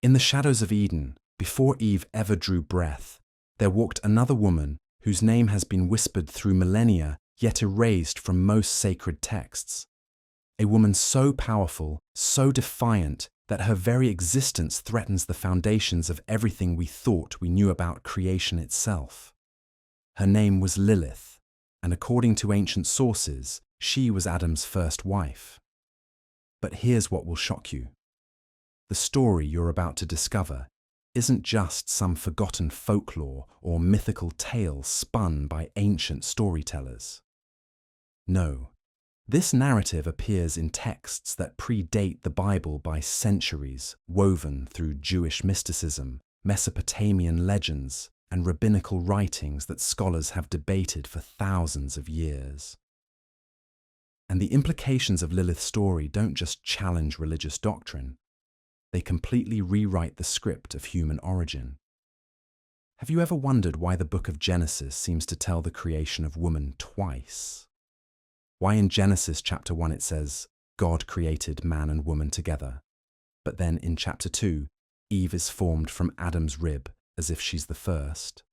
In the shadows of Eden, before Eve ever drew breath, there walked another woman whose name has been whispered through millennia, yet erased from most sacred texts. A woman so powerful, so defiant, that her very existence threatens the foundations of everything we thought we knew about creation itself. Her name was Lilith, and according to ancient sources, she was Adam's first wife. But here's what will shock you. The story you're about to discover isn't just some forgotten folklore or mythical tale spun by ancient storytellers. No, this narrative appears in texts that predate the Bible by centuries, woven through Jewish mysticism, Mesopotamian legends, and rabbinical writings that scholars have debated for thousands of years. And the implications of Lilith's story don't just challenge religious doctrine, they completely rewrite the script of human origin. Have you ever wondered why the book of Genesis seems to tell the creation of woman twice? Why in Genesis chapter 1 it says, God created man and woman together, but then in chapter 2, Eve is formed from Adam's rib as if she's the first?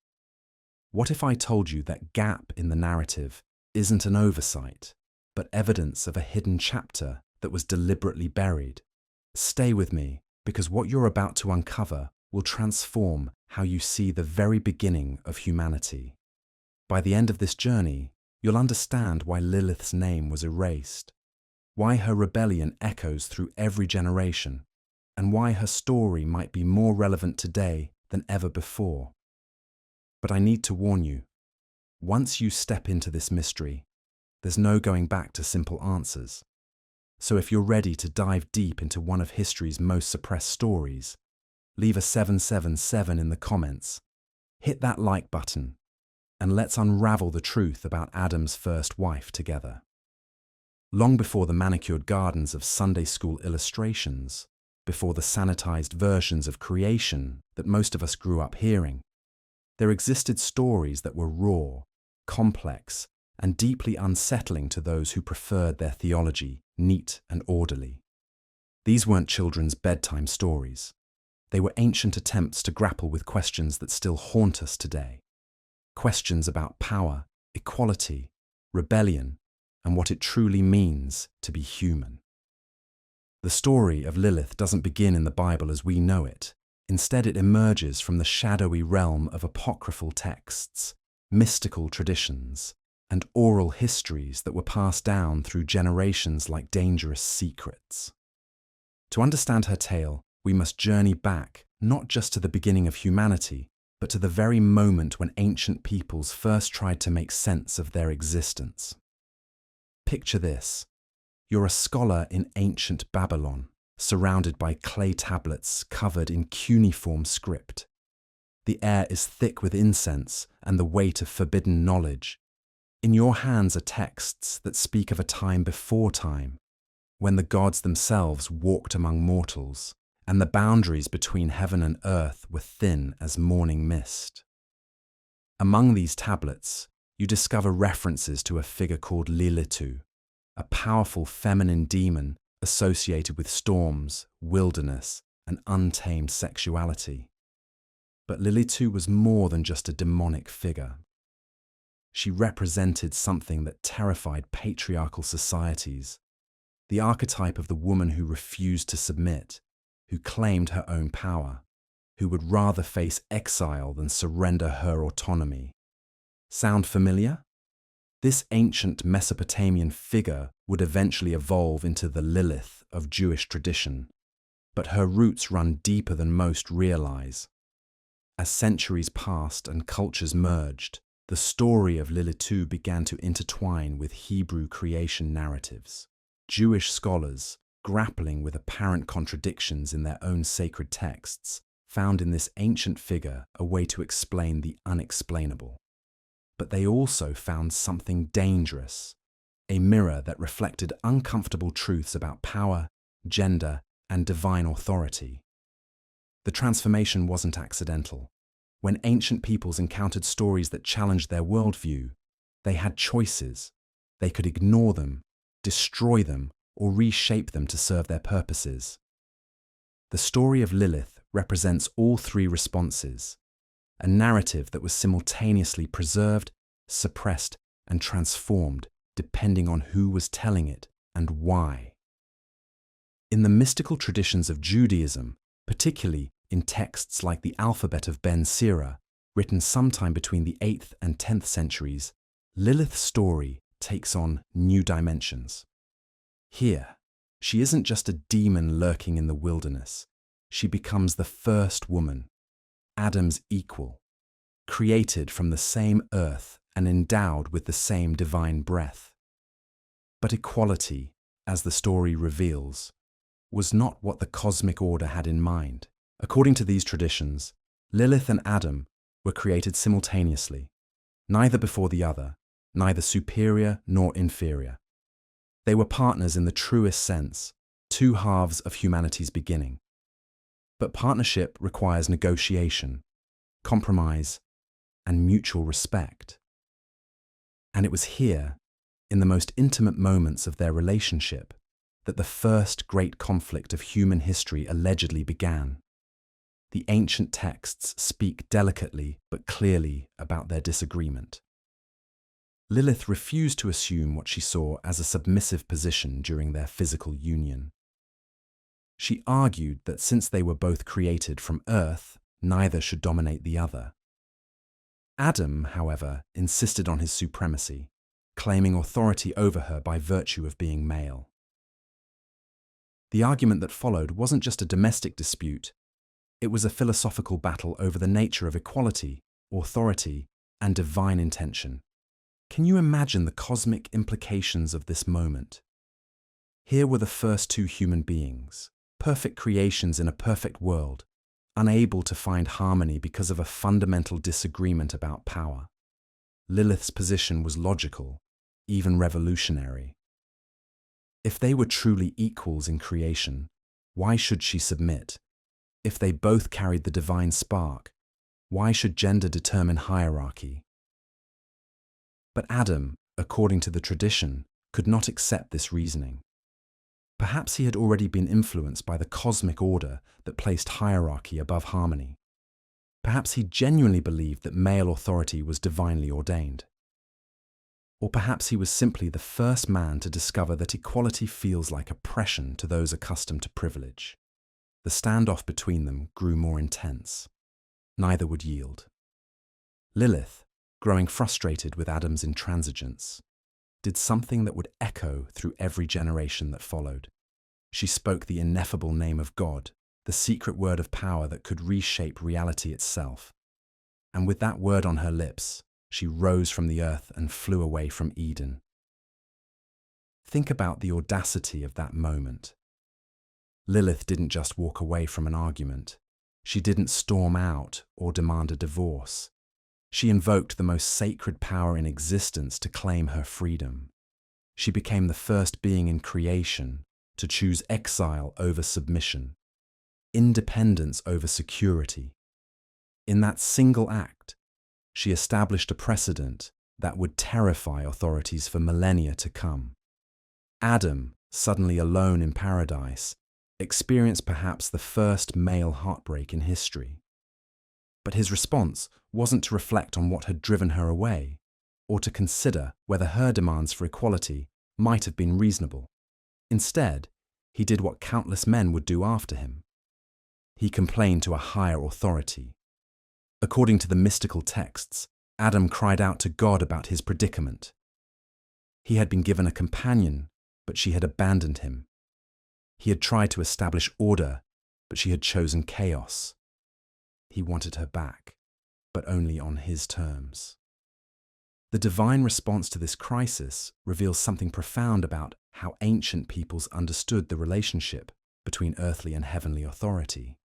What if I told you that gap in the narrative isn't an oversight, but evidence of a hidden chapter that was deliberately buried? Stay with me, because what you're about to uncover will transform how you see the very beginning of humanity. By the end of this journey, you'll understand why Lilith's name was erased, why her rebellion echoes through every generation, and why her story might be more relevant today than ever before. But I need to warn you, once you step into this mystery, there's no going back to simple answers. So if you're ready to dive deep into one of history's most suppressed stories, leave a 777 in the comments, hit that like button, and let's unravel the truth about Adam's first wife together. Long before the manicured gardens of Sunday school illustrations, before the sanitized versions of creation that most of us grew up hearing, there existed stories that were raw, complex, and deeply unsettling to those who preferred their theology neat and orderly. These weren't children's bedtime stories. They were ancient attempts to grapple with questions that still haunt us today. Questions about power, equality, rebellion, and what it truly means to be human. The story of Lilith doesn't begin in the Bible as we know it. Instead, it emerges from the shadowy realm of apocryphal texts, mystical traditions, and oral histories that were passed down through generations like dangerous secrets. To understand her tale, we must journey back not just to the beginning of humanity, but to the very moment when ancient peoples first tried to make sense of their existence. Picture this. You're a scholar in ancient Babylon, surrounded by clay tablets covered in cuneiform script. The air is thick with incense and the weight of forbidden knowledge. In your hands are texts that speak of a time before time, when the gods themselves walked among mortals, and the boundaries between heaven and earth were thin as morning mist. Among these tablets, you discover references to a figure called Lilith, a powerful feminine demon associated with storms, wilderness, and untamed sexuality. But Lilith was more than just a demonic figure. She represented something that terrified patriarchal societies, the archetype of the woman who refused to submit, who claimed her own power, who would rather face exile than surrender her autonomy. Sound familiar? This ancient Mesopotamian figure would eventually evolve into the Lilith of Jewish tradition, but her roots run deeper than most realize. As centuries passed and cultures merged, the story of Lilith began to intertwine with Hebrew creation narratives. Jewish scholars, grappling with apparent contradictions in their own sacred texts, found in this ancient figure a way to explain the unexplainable. But they also found something dangerous, a mirror that reflected uncomfortable truths about power, gender, and divine authority. The transformation wasn't accidental. When ancient peoples encountered stories that challenged their worldview, they had choices. They could ignore them, destroy them, or reshape them to serve their purposes. The story of Lilith represents all three responses, a narrative that was simultaneously preserved, suppressed, and transformed depending on who was telling it and why. In the mystical traditions of Judaism, particularly in texts like the Alphabet of Ben Sira, written sometime between the 8th and 10th centuries, Lilith's story takes on new dimensions. Here, she isn't just a demon lurking in the wilderness. She becomes the first woman, Adam's equal, created from the same earth and endowed with the same divine breath. But equality, as the story reveals, was not what the cosmic order had in mind. According to these traditions, Lilith and Adam were created simultaneously, neither before the other, neither superior nor inferior. They were partners in the truest sense, two halves of humanity's beginning. But partnership requires negotiation, compromise, and mutual respect. And it was here, in the most intimate moments of their relationship, that the first great conflict of human history allegedly began. The ancient texts speak delicately but clearly about their disagreement. Lilith refused to assume what she saw as a submissive position during their physical union. She argued that since they were both created from earth, neither should dominate the other. Adam, however, insisted on his supremacy, claiming authority over her by virtue of being male. The argument that followed wasn't just a domestic dispute, it was a philosophical battle over the nature of equality, authority, and divine intention. Can you imagine the cosmic implications of this moment? Here were the first two human beings, perfect creations in a perfect world, unable to find harmony because of a fundamental disagreement about power. Lilith's position was logical, even revolutionary. If they were truly equals in creation, why should she submit? If they both carried the divine spark, why should gender determine hierarchy? But Adam, according to the tradition, could not accept this reasoning. Perhaps he had already been influenced by the cosmic order that placed hierarchy above harmony. Perhaps he genuinely believed that male authority was divinely ordained. Or perhaps he was simply the first man to discover that equality feels like oppression to those accustomed to privilege. The standoff between them grew more intense. Neither would yield. Lilith, growing frustrated with Adam's intransigence, did something that would echo through every generation that followed. She spoke the ineffable name of God, the secret word of power that could reshape reality itself. And with that word on her lips, she rose from the earth and flew away from Eden. Think about the audacity of that moment. Lilith didn't just walk away from an argument. She didn't storm out or demand a divorce. She invoked the most sacred power in existence to claim her freedom. She became the first being in creation to choose exile over submission, independence over security. In that single act, she established a precedent that would terrify authorities for millennia to come. Adam, suddenly alone in paradise, experienced perhaps the first male heartbreak in history. But his response wasn't to reflect on what had driven her away, or to consider whether her demands for equality might have been reasonable. Instead, he did what countless men would do after him. He complained to a higher authority. According to the mystical texts, Adam cried out to God about his predicament. He had been given a companion, but she had abandoned him. He had tried to establish order, but she had chosen chaos. He wanted her back, but only on his terms. The divine response to this crisis reveals something profound about how ancient peoples understood the relationship between earthly and heavenly authority.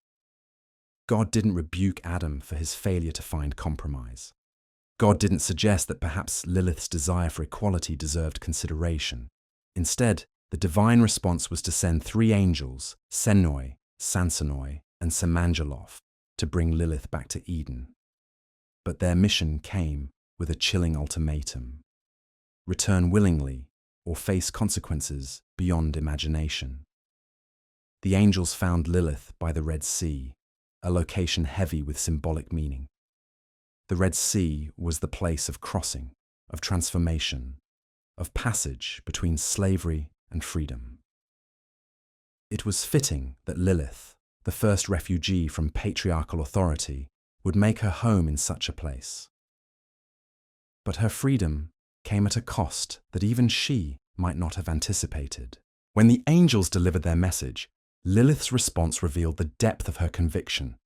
God didn't rebuke Adam for his failure to find compromise. God didn't suggest that perhaps Lilith's desire for equality deserved consideration. Instead, the divine response was to send 3 angels, Senoi, Sansonoi, and Semangeloth, to bring Lilith back to Eden. But their mission came with a chilling ultimatum: return willingly or face consequences beyond imagination. The angels found Lilith by the Red Sea, a location heavy with symbolic meaning. The Red Sea was the place of crossing, of transformation, of passage between slavery and freedom. It was fitting that Lilith, the first refugee from patriarchal authority, would make her home in such a place. But her freedom came at a cost that even she might not have anticipated. When the angels delivered their message, Lilith's response revealed the depth of her conviction.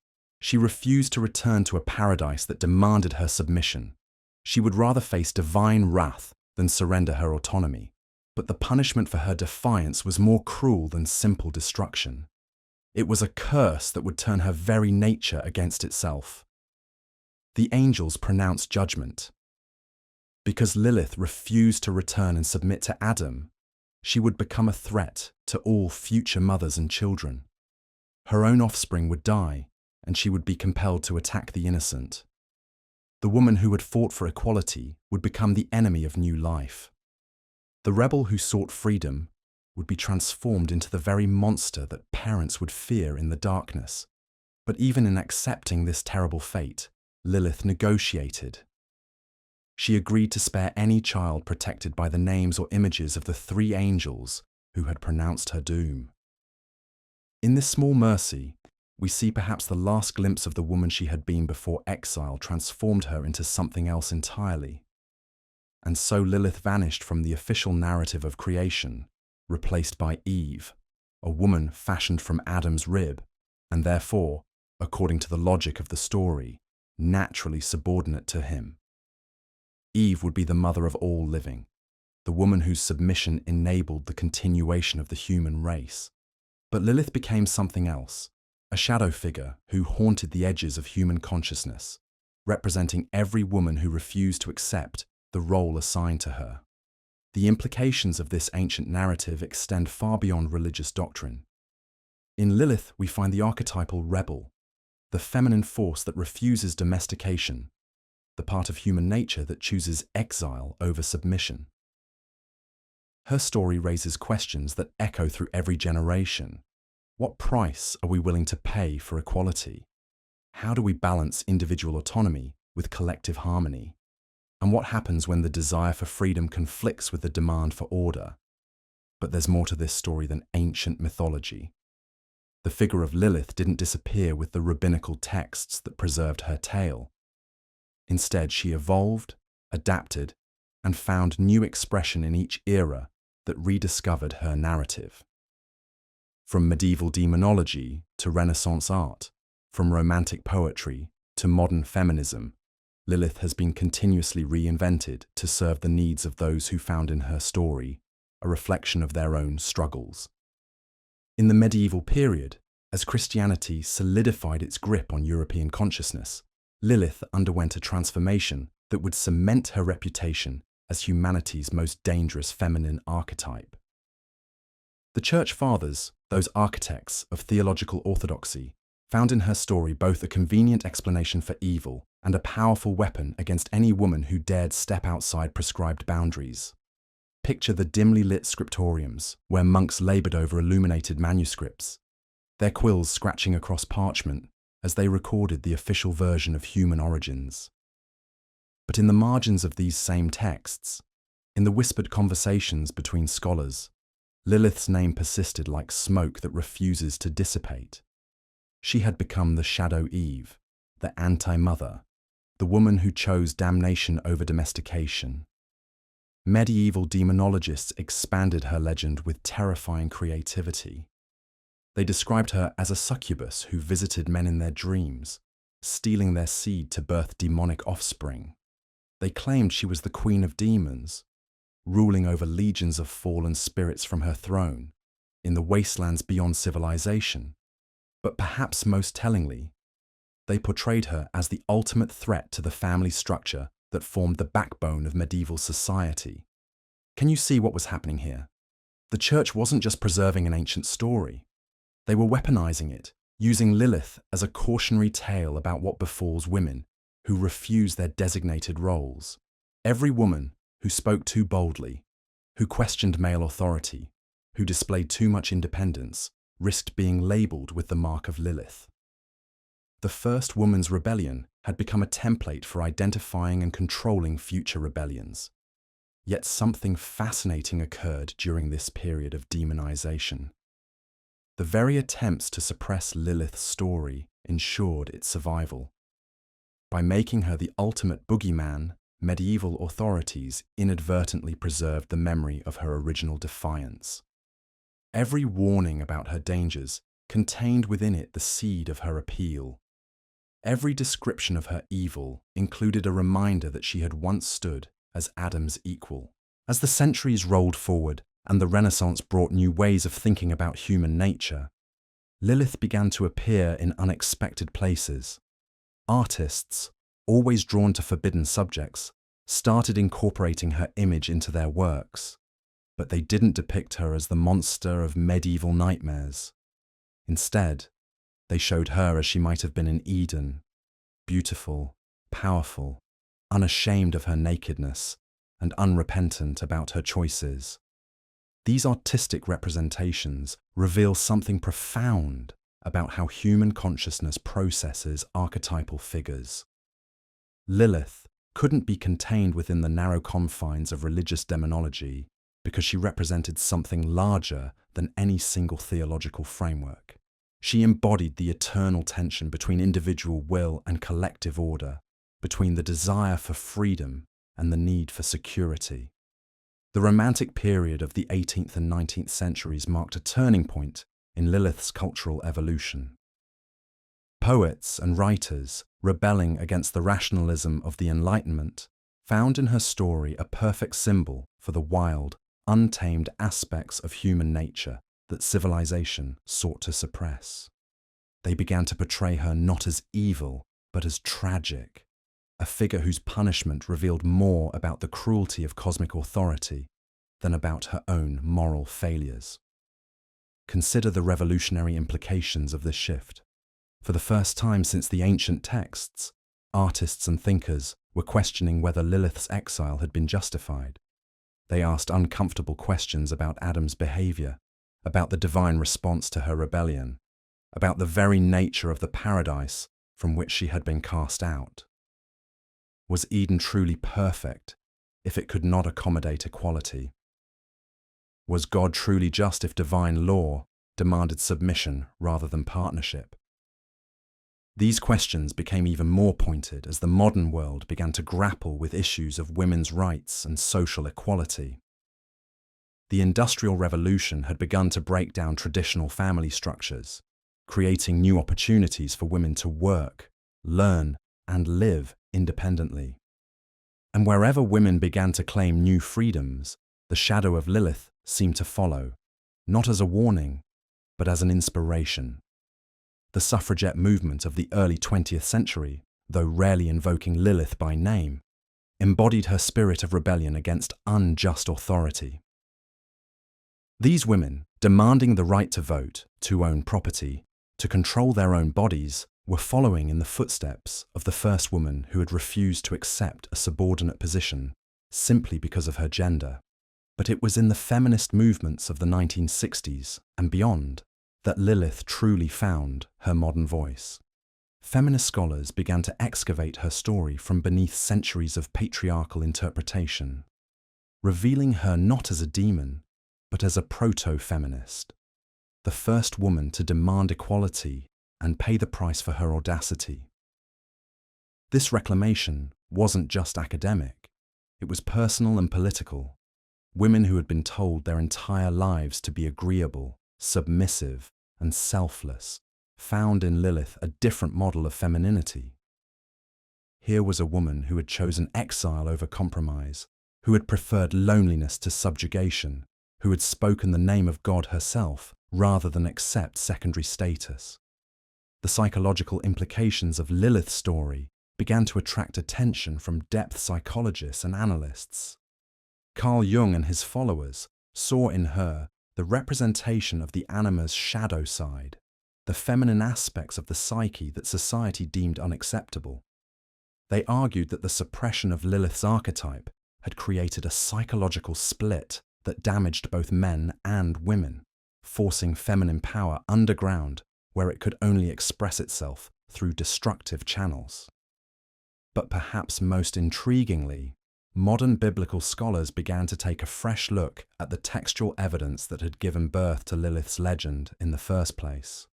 She refused to return to a paradise that demanded her submission. She would rather face divine wrath than surrender her autonomy. But the punishment for her defiance was more cruel than simple destruction. It was a curse that would turn her very nature against itself. The angels pronounced judgment. Because Lilith refused to return and submit to Adam, she would become a threat to all future mothers and children. Her own offspring would die, and she would be compelled to attack the innocent. The woman who had fought for equality would become the enemy of new life. The rebel who sought freedom would be transformed into the very monster that parents would fear in the darkness. But even in accepting this terrible fate, Lilith negotiated. She agreed to spare any child protected by the names or images of the three angels who had pronounced her doom. In this small mercy, we see perhaps the last glimpse of the woman she had been before exile transformed her into something else entirely. And so Lilith vanished from the official narrative of creation, replaced by Eve, a woman fashioned from Adam's rib, and therefore, according to the logic of the story, naturally subordinate to him. Eve would be the mother of all living, the woman whose submission enabled the continuation of the human race. But Lilith became something else, a shadow figure who haunted the edges of human consciousness, representing every woman who refused to accept the role assigned to her. The implications of this ancient narrative extend far beyond religious doctrine. In Lilith, we find the archetypal rebel, the feminine force that refuses domestication, the part of human nature that chooses exile over submission. Her story raises questions that echo through every generation. What price are we willing to pay for equality? How do we balance individual autonomy with collective harmony? And what happens when the desire for freedom conflicts with the demand for order? But there's more to this story than ancient mythology. The figure of Lilith didn't disappear with the rabbinical texts that preserved her tale. Instead, she evolved, adapted, and found new expression in each era that rediscovered her narrative. From medieval demonology to Renaissance art, from romantic poetry to modern feminism, Lilith has been continuously reinvented to serve the needs of those who found in her story a reflection of their own struggles. In the medieval period, as Christianity solidified its grip on European consciousness, Lilith underwent a transformation that would cement her reputation as humanity's most dangerous feminine archetype. The Church Fathers, those architects of theological orthodoxy, found in her story both a convenient explanation for evil and a powerful weapon against any woman who dared step outside prescribed boundaries. Picture the dimly lit scriptoriums, where monks labored over illuminated manuscripts, their quills scratching across parchment as they recorded the official version of human origins. But in the margins of these same texts, in the whispered conversations between scholars, Lilith's name persisted like smoke that refuses to dissipate. She had become the Shadow Eve, the anti-mother, the woman who chose damnation over domestication. Medieval demonologists expanded her legend with terrifying creativity. They described her as a succubus who visited men in their dreams, stealing their seed to birth demonic offspring. They claimed she was the queen of demons, ruling over legions of fallen spirits from her throne, in the wastelands beyond civilization. But perhaps most tellingly, they portrayed her as the ultimate threat to the family structure that formed the backbone of medieval society. Can you see what was happening here? The church wasn't just preserving an ancient story. They were weaponizing it, using Lilith as a cautionary tale about what befalls women who refuse their designated roles. Every woman who spoke too boldly, who questioned male authority, who displayed too much independence, risked being labeled with the mark of Lilith. The first woman's rebellion had become a template for identifying and controlling future rebellions. Yet something fascinating occurred during this period of demonization. The very attempts to suppress Lilith's story ensured its survival. By making her the ultimate boogeyman, medieval authorities inadvertently preserved the memory of her original defiance. Every warning about her dangers contained within it the seed of her appeal. Every description of her evil included a reminder that she had once stood as Adam's equal. As the centuries rolled forward and the Renaissance brought new ways of thinking about human nature, Lilith began to appear in unexpected places. Artists, always drawn to forbidden subjects, started incorporating her image into their works, but they didn't depict her as the monster of medieval nightmares. Instead, they showed her as she might have been in Eden, beautiful, powerful, unashamed of her nakedness, and unrepentant about her choices. These artistic representations reveal something profound about how human consciousness processes archetypal figures. Lilith couldn't be contained within the narrow confines of religious demonology because she represented something larger than any single theological framework. She embodied the eternal tension between individual will and collective order, between the desire for freedom and the need for security. The Romantic period of the 18th and 19th centuries marked a turning point in Lilith's cultural evolution. Poets and writers, rebelling against the rationalism of the Enlightenment, found in her story a perfect symbol for the wild, untamed aspects of human nature that civilization sought to suppress. They began to portray her not as evil, but as tragic, a figure whose punishment revealed more about the cruelty of cosmic authority than about her own moral failures. Consider the revolutionary implications of this shift. For the first time since the ancient texts, artists and thinkers were questioning whether Lilith's exile had been justified. They asked uncomfortable questions about Adam's behavior, about the divine response to her rebellion, about the very nature of the paradise from which she had been cast out. Was Eden truly perfect if it could not accommodate equality? Was God truly just if divine law demanded submission rather than partnership? These questions became even more pointed as the modern world began to grapple with issues of women's rights and social equality. The Industrial Revolution had begun to break down traditional family structures, creating new opportunities for women to work, learn, and live independently. And wherever women began to claim new freedoms, the shadow of Lilith seemed to follow, not as a warning, but as an inspiration. The suffragette movement of the early 20th century, though rarely invoking Lilith by name, embodied her spirit of rebellion against unjust authority. These women, demanding the right to vote, to own property, to control their own bodies, were following in the footsteps of the first woman who had refused to accept a subordinate position simply because of her gender. But it was in the feminist movements of the 1960s and beyond that Lilith truly found her modern voice. Feminist scholars began to excavate her story from beneath centuries of patriarchal interpretation, revealing her not as a demon, but as a proto-feminist, the first woman to demand equality and pay the price for her audacity. This reclamation wasn't just academic, it was personal and political. Women who had been told their entire lives to be agreeable, submissive, and selfless found in Lilith a different model of femininity. Here was a woman who had chosen exile over compromise, who had preferred loneliness to subjugation, who had spoken the name of God herself rather than accept secondary status. The psychological implications of Lilith's story began to attract attention from depth psychologists and analysts. Carl Jung and his followers saw in her the representation of the anima's shadow side, the feminine aspects of the psyche that society deemed unacceptable. They argued that the suppression of Lilith's archetype had created a psychological split that damaged both men and women, forcing feminine power underground where it could only express itself through destructive channels. But perhaps most intriguingly, modern biblical scholars began to take a fresh look at the textual evidence that had given birth to Lilith's legend in the first place.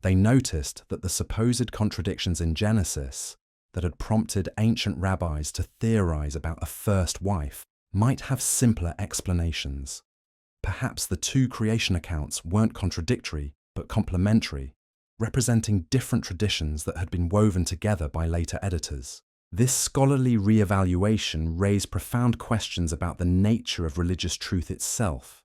They noticed that the supposed contradictions in Genesis that had prompted ancient rabbis to theorize about a first wife might have simpler explanations. Perhaps the two creation accounts weren't contradictory but complementary, representing different traditions that had been woven together by later editors. This scholarly re-evaluation raised profound questions about the nature of religious truth itself.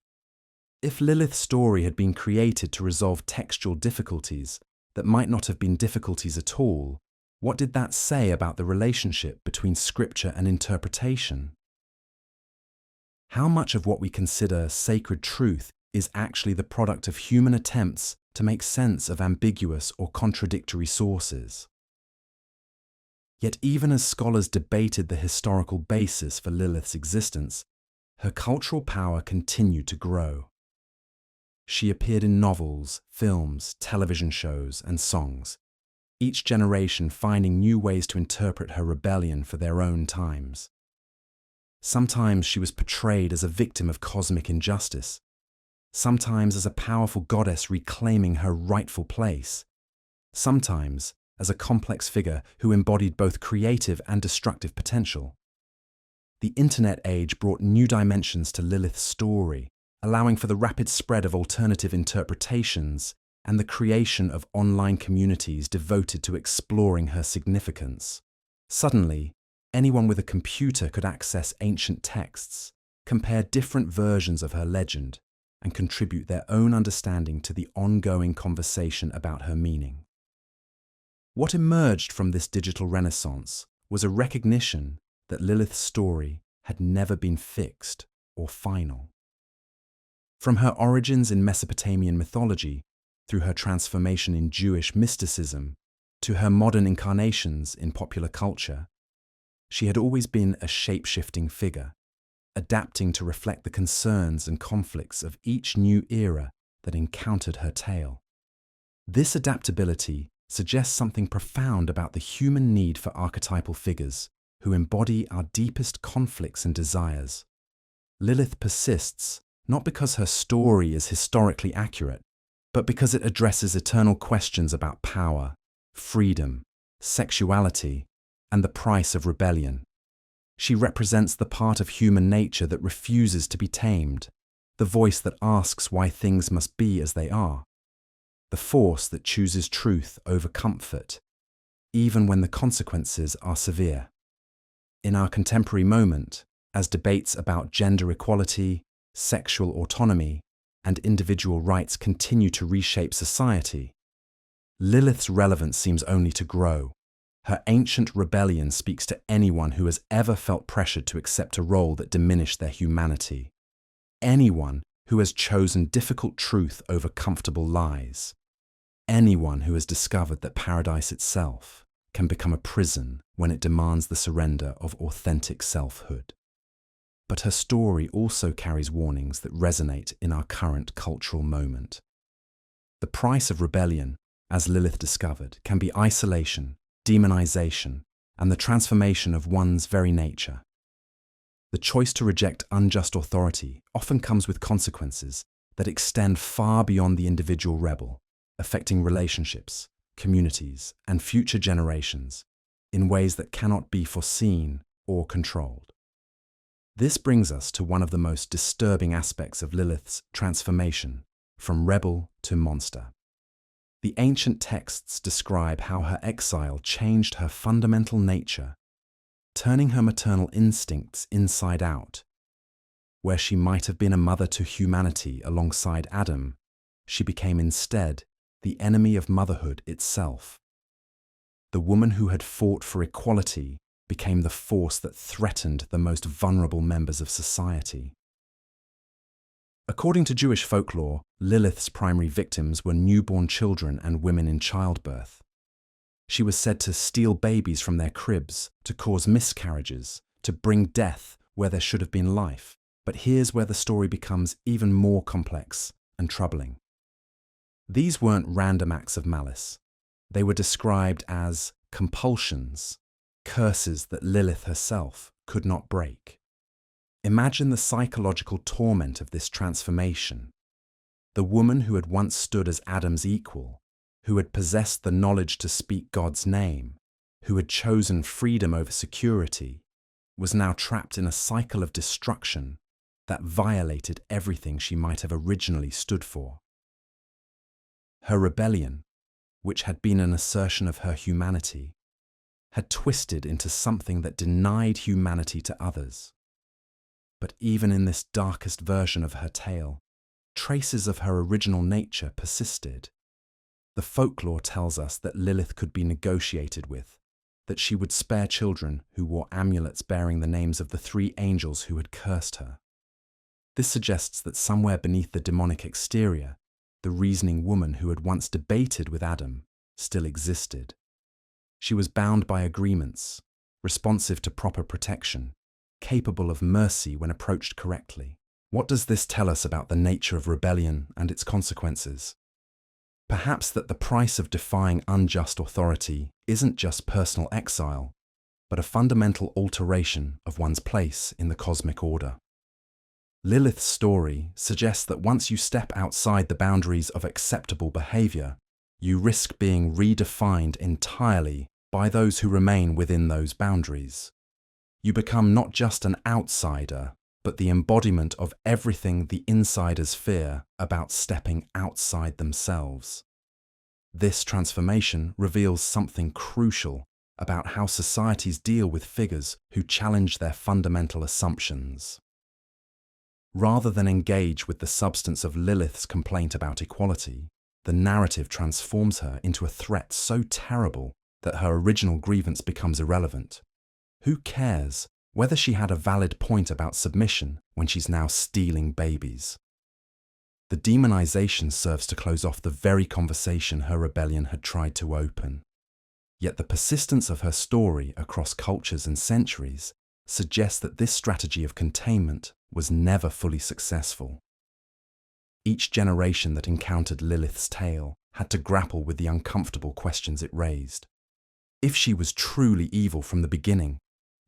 If Lilith's story had been created to resolve textual difficulties that might not have been difficulties at all, what did that say about the relationship between scripture and interpretation? How much of what we consider sacred truth is actually the product of human attempts to make sense of ambiguous or contradictory sources? Yet even as scholars debated the historical basis for Lilith's existence, her cultural power continued to grow. She appeared in novels, films, television shows, and songs, each generation finding new ways to interpret her rebellion for their own times. Sometimes she was portrayed as a victim of cosmic injustice, sometimes as a powerful goddess reclaiming her rightful place, sometimes as a complex figure who embodied both creative and destructive potential. The internet age brought new dimensions to Lilith's story, allowing for the rapid spread of alternative interpretations and the creation of online communities devoted to exploring her significance. Suddenly, anyone with a computer could access ancient texts, compare different versions of her legend, and contribute their own understanding to the ongoing conversation about her meaning. What emerged from this digital renaissance was a recognition that Lilith's story had never been fixed or final. From her origins in Mesopotamian mythology, through her transformation in Jewish mysticism, to her modern incarnations in popular culture, she had always been a shape-shifting figure, adapting to reflect the concerns and conflicts of each new era that encountered her tale. This adaptability suggests something profound about the human need for archetypal figures who embody our deepest conflicts and desires. Lilith persists not because her story is historically accurate, but because it addresses eternal questions about power, freedom, sexuality, and the price of rebellion. She represents the part of human nature that refuses to be tamed, the voice that asks why things must be as they are, the force that chooses truth over comfort, even when the consequences are severe. In our contemporary moment, as debates about gender equality, sexual autonomy, and individual rights continue to reshape society, Lilith's relevance seems only to grow. Her ancient rebellion speaks to anyone who has ever felt pressured to accept a role that diminished their humanity, anyone who has chosen difficult truth over comfortable lies, anyone who has discovered that paradise itself can become a prison when it demands the surrender of authentic selfhood. But her story also carries warnings that resonate in our current cultural moment. The price of rebellion, as Lilith discovered, can be isolation, demonization, and the transformation of one's very nature. The choice to reject unjust authority often comes with consequences that extend far beyond the individual rebel, affecting relationships, communities, and future generations in ways that cannot be foreseen or controlled. This brings us to one of the most disturbing aspects of Lilith's transformation, from rebel to monster. The ancient texts describe how her exile changed her fundamental nature, turning her maternal instincts inside out. Where she might have been a mother to humanity alongside Adam, she became instead the enemy of motherhood itself. The woman who had fought for equality became the force that threatened the most vulnerable members of society. According to Jewish folklore, Lilith's primary victims were newborn children and women in childbirth. She was said to steal babies from their cribs, to cause miscarriages, to bring death where there should have been life. But here's where the story becomes even more complex and troubling. These weren't random acts of malice. They were described as compulsions, curses that Lilith herself could not break. Imagine the psychological torment of this transformation. The woman who had once stood as Adam's equal, who had possessed the knowledge to speak God's name, who had chosen freedom over security, was now trapped in a cycle of destruction that violated everything she might have originally stood for. Her rebellion, which had been an assertion of her humanity, had twisted into something that denied humanity to others. But even in this darkest version of her tale, traces of her original nature persisted. The folklore tells us that Lilith could be negotiated with, that she would spare children who wore amulets bearing the names of the 3 angels who had cursed her. This suggests that somewhere beneath the demonic exterior, the reasoning woman who had once debated with Adam still existed. She was bound by agreements, responsive to proper protection, capable of mercy when approached correctly. What does this tell us about the nature of rebellion and its consequences? Perhaps that the price of defying unjust authority isn't just personal exile, but a fundamental alteration of one's place in the cosmic order. Lilith's story suggests that once you step outside the boundaries of acceptable behavior, you risk being redefined entirely by those who remain within those boundaries. You become not just an outsider, but the embodiment of everything the insiders fear about stepping outside themselves. This transformation reveals something crucial about how societies deal with figures who challenge their fundamental assumptions. Rather than engage with the substance of Lilith's complaint about equality, the narrative transforms her into a threat so terrible that her original grievance becomes irrelevant. Who cares whether she had a valid point about submission when she's now stealing babies? The demonization serves to close off the very conversation her rebellion had tried to open. Yet the persistence of her story across cultures and centuries suggests that this strategy of containment was never fully successful. Each generation that encountered Lilith's tale had to grapple with the uncomfortable questions it raised. If she was truly evil from the beginning,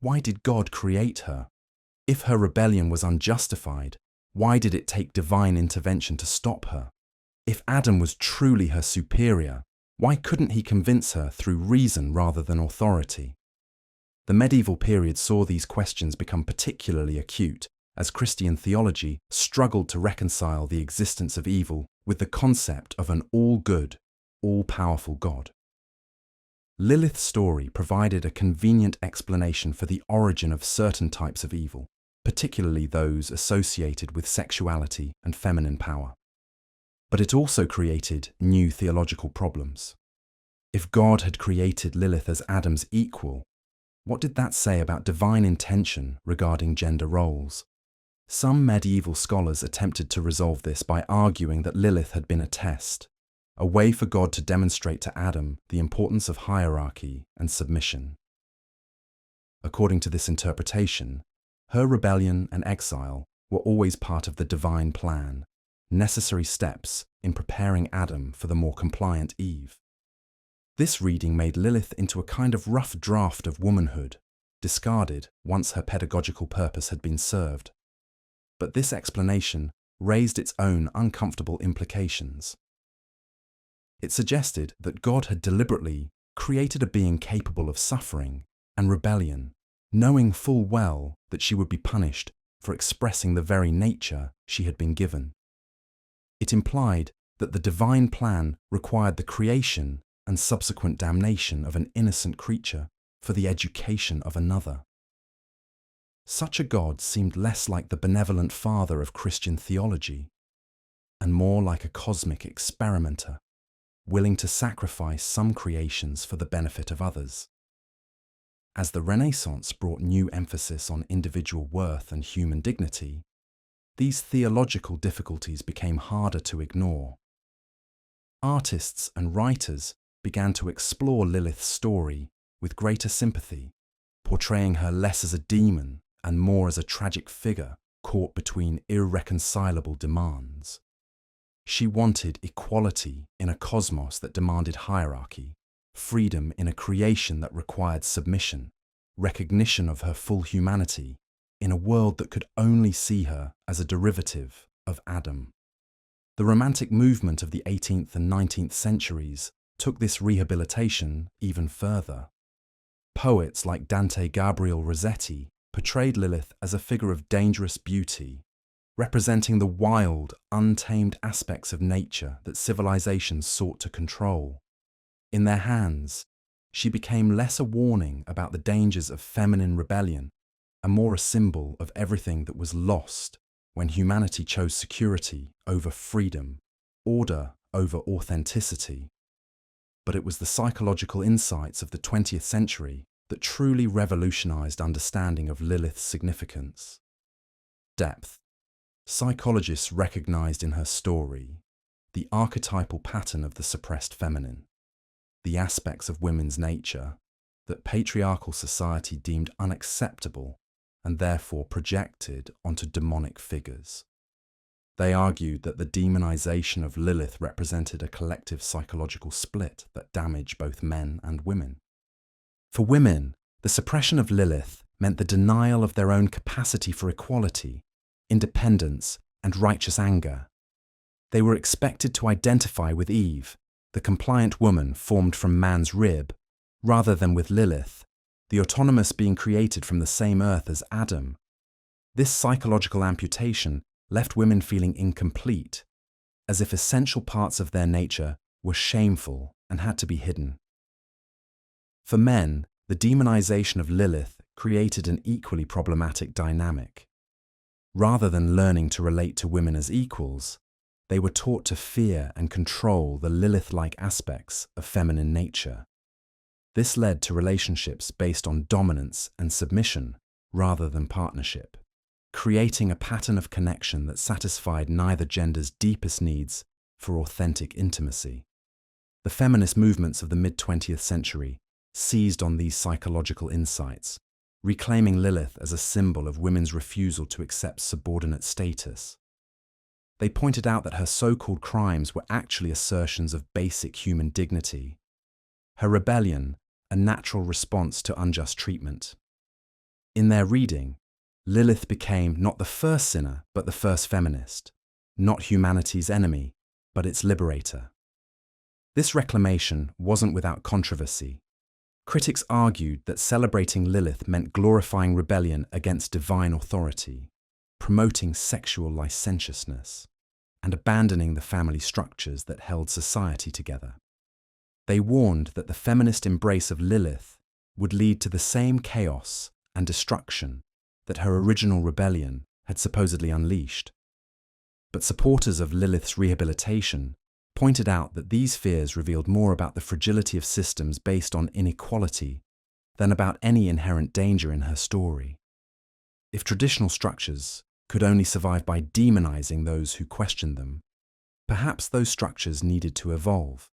why did God create her? If her rebellion was unjustified, why did it take divine intervention to stop her? If Adam was truly her superior, why couldn't he convince her through reason rather than authority? The medieval period saw these questions become particularly acute as Christian theology struggled to reconcile the existence of evil with the concept of an all-good, all-powerful God. Lilith's story provided a convenient explanation for the origin of certain types of evil, particularly those associated with sexuality and feminine power. But it also created new theological problems. If God had created Lilith as Adam's equal, what did that say about divine intention regarding gender roles? Some medieval scholars attempted to resolve this by arguing that Lilith had been a test, a way for God to demonstrate to Adam the importance of hierarchy and submission. According to this interpretation, her rebellion and exile were always part of the divine plan, necessary steps in preparing Adam for the more compliant Eve. This reading made Lilith into a kind of rough draft of womanhood, discarded once her pedagogical purpose had been served. But this explanation raised its own uncomfortable implications. It suggested that God had deliberately created a being capable of suffering and rebellion, knowing full well that she would be punished for expressing the very nature she had been given. It implied that the divine plan required the creation and subsequent damnation of an innocent creature for the education of another. Such a God seemed less like the benevolent father of Christian theology, and more like a cosmic experimenter, willing to sacrifice some creations for the benefit of others. As the Renaissance brought new emphasis on individual worth and human dignity, these theological difficulties became harder to ignore. Artists and writers began to explore Lilith's story with greater sympathy, portraying her less as a demon and more as a tragic figure caught between irreconcilable demands. She wanted equality in a cosmos that demanded hierarchy, freedom in a creation that required submission, recognition of her full humanity in a world that could only see her as a derivative of Adam. The Romantic movement of the 18th and 19th centuries took this rehabilitation even further. Poets like Dante Gabriel Rossetti portrayed Lilith as a figure of dangerous beauty, representing the wild, untamed aspects of nature that civilizations sought to control. In their hands, she became less a warning about the dangers of feminine rebellion and more a symbol of everything that was lost when humanity chose security over freedom, order over authenticity. But it was the psychological insights of the 20th century that truly revolutionized understanding of Lilith's significance. Depth. Psychologists recognized in her story the archetypal pattern of the suppressed feminine, the aspects of women's nature that patriarchal society deemed unacceptable and therefore projected onto demonic figures. They argued that the demonization of Lilith represented a collective psychological split that damaged both men and women. For women, the suppression of Lilith meant the denial of their own capacity for equality, independence, and righteous anger. They were expected to identify with Eve, the compliant woman formed from man's rib, rather than with Lilith, the autonomous being created from the same earth as Adam. This psychological amputation left women feeling incomplete, as if essential parts of their nature were shameful and had to be hidden. For men, the demonization of Lilith created an equally problematic dynamic. Rather than learning to relate to women as equals, they were taught to fear and control the Lilith-like aspects of feminine nature. This led to relationships based on dominance and submission rather than partnership, creating a pattern of connection that satisfied neither gender's deepest needs for authentic intimacy. The feminist movements of the mid-20th century seized on these psychological insights, reclaiming Lilith as a symbol of women's refusal to accept subordinate status. They pointed out that her so-called crimes were actually assertions of basic human dignity, her rebellion a natural response to unjust treatment. In their reading, Lilith became not the first sinner, but the first feminist, not humanity's enemy, but its liberator. This reclamation wasn't without controversy. Critics argued that celebrating Lilith meant glorifying rebellion against divine authority, promoting sexual licentiousness, and abandoning the family structures that held society together. They warned that the feminist embrace of Lilith would lead to the same chaos and destruction that her original rebellion had supposedly unleashed. But supporters of Lilith's rehabilitation pointed out that these fears revealed more about the fragility of systems based on inequality than about any inherent danger in her story. If traditional structures could only survive by demonizing those who questioned them, perhaps those structures needed to evolve.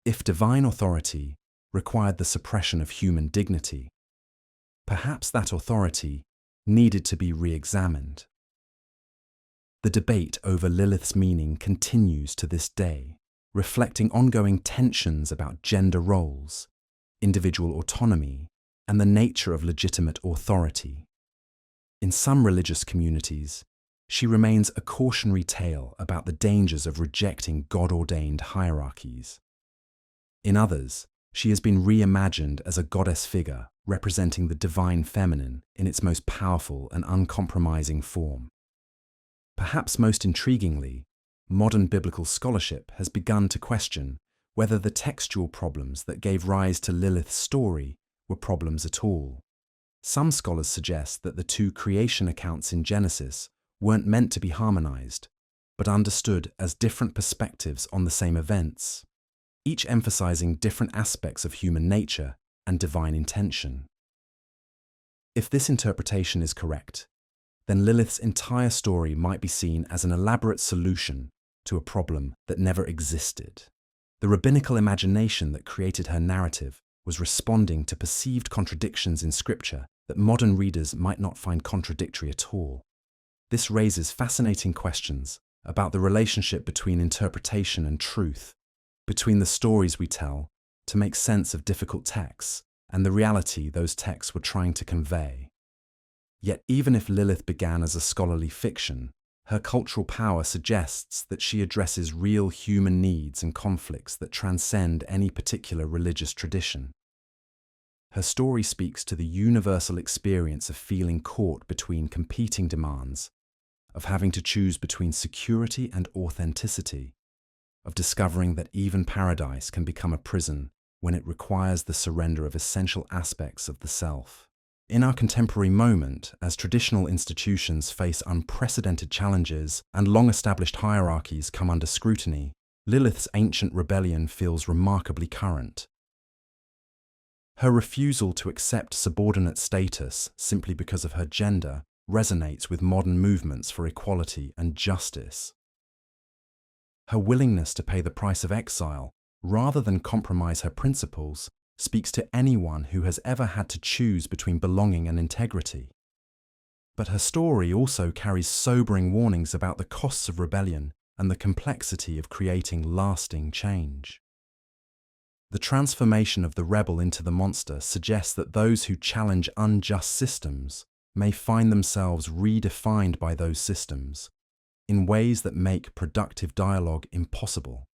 If divine authority required the suppression of human dignity, perhaps that authority needed to be re-examined. The debate over Lilith's meaning continues to this day, reflecting ongoing tensions about gender roles, individual autonomy, and the nature of legitimate authority. In some religious communities, she remains a cautionary tale about the dangers of rejecting God-ordained hierarchies. In others, she has been reimagined as a goddess figure representing the divine feminine in its most powerful and uncompromising form. Perhaps most intriguingly, modern biblical scholarship has begun to question whether the textual problems that gave rise to Lilith's story were problems at all. Some scholars suggest that the two creation accounts in Genesis weren't meant to be harmonized, but understood as different perspectives on the same events, each emphasizing different aspects of human nature and divine intention. If this interpretation is correct, then Lilith's entire story might be seen as an elaborate solution to a problem that never existed. The rabbinical imagination that created her narrative was responding to perceived contradictions in Scripture that modern readers might not find contradictory at all. This raises fascinating questions about the relationship between interpretation and truth, between the stories we tell to make sense of difficult texts and the reality those texts were trying to convey. Yet even if Lilith began as a scholarly fiction, her cultural power suggests that she addresses real human needs and conflicts that transcend any particular religious tradition. Her story speaks to the universal experience of feeling caught between competing demands, of having to choose between security and authenticity, of discovering that even paradise can become a prison when it requires the surrender of essential aspects of the self. In our contemporary moment, as traditional institutions face unprecedented challenges and long-established hierarchies come under scrutiny, Lilith's ancient rebellion feels remarkably current. Her refusal to accept subordinate status simply because of her gender resonates with modern movements for equality and justice. Her willingness to pay the price of exile, rather than compromise her principles, speaks to anyone who has ever had to choose between belonging and integrity. But her story also carries sobering warnings about the costs of rebellion and the complexity of creating lasting change. The transformation of the rebel into the monster suggests that those who challenge unjust systems may find themselves redefined by those systems in ways that make productive dialogue impossible.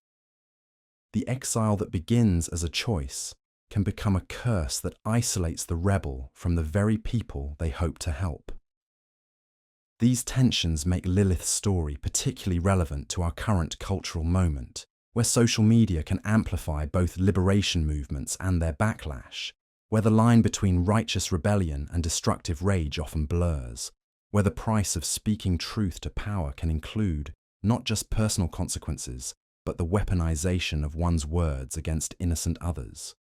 The exile that begins as a choice can become a curse that isolates the rebel from the very people they hope to help. These tensions make Lilith's story particularly relevant to our current cultural moment, where social media can amplify both liberation movements and their backlash, where the line between righteous rebellion and destructive rage often blurs, where the price of speaking truth to power can include not just personal consequences, but the weaponization of one's words against innocent others.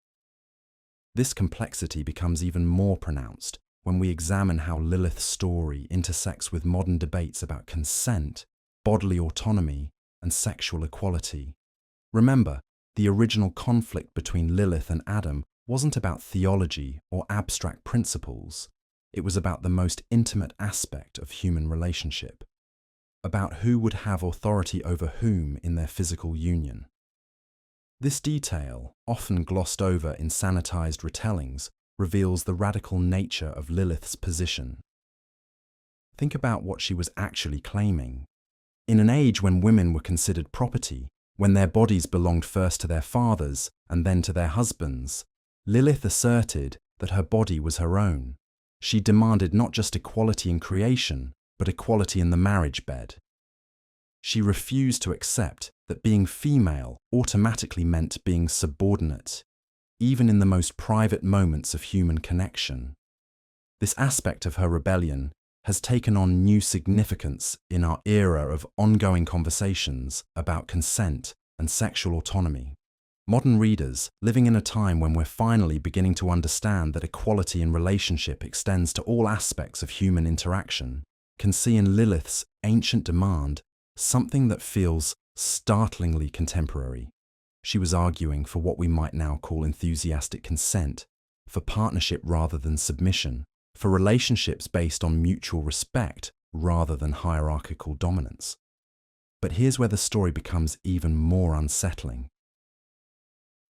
This complexity becomes even more pronounced when we examine how Lilith's story intersects with modern debates about consent, bodily autonomy, and sexual equality. Remember, the original conflict between Lilith and Adam wasn't about theology or abstract principles. It was about the most intimate aspect of human relationship, about who would have authority over whom in their physical union. This detail, often glossed over in sanitized retellings, reveals the radical nature of Lilith's position. Think about what she was actually claiming. In an age when women were considered property, when their bodies belonged first to their fathers and then to their husbands, Lilith asserted that her body was her own. She demanded not just equality in creation, but equality in the marriage bed. She refused to accept that being female automatically meant being subordinate, even in the most private moments of human connection. This aspect of her rebellion has taken on new significance in our era of ongoing conversations about consent and sexual autonomy. Modern readers, living in a time when we're finally beginning to understand that equality in relationship extends to all aspects of human interaction, can see in Lilith's ancient demand something that feels startlingly contemporary. She was arguing for what we might now call enthusiastic consent, for partnership rather than submission, for relationships based on mutual respect rather than hierarchical dominance. But here's where the story becomes even more unsettling.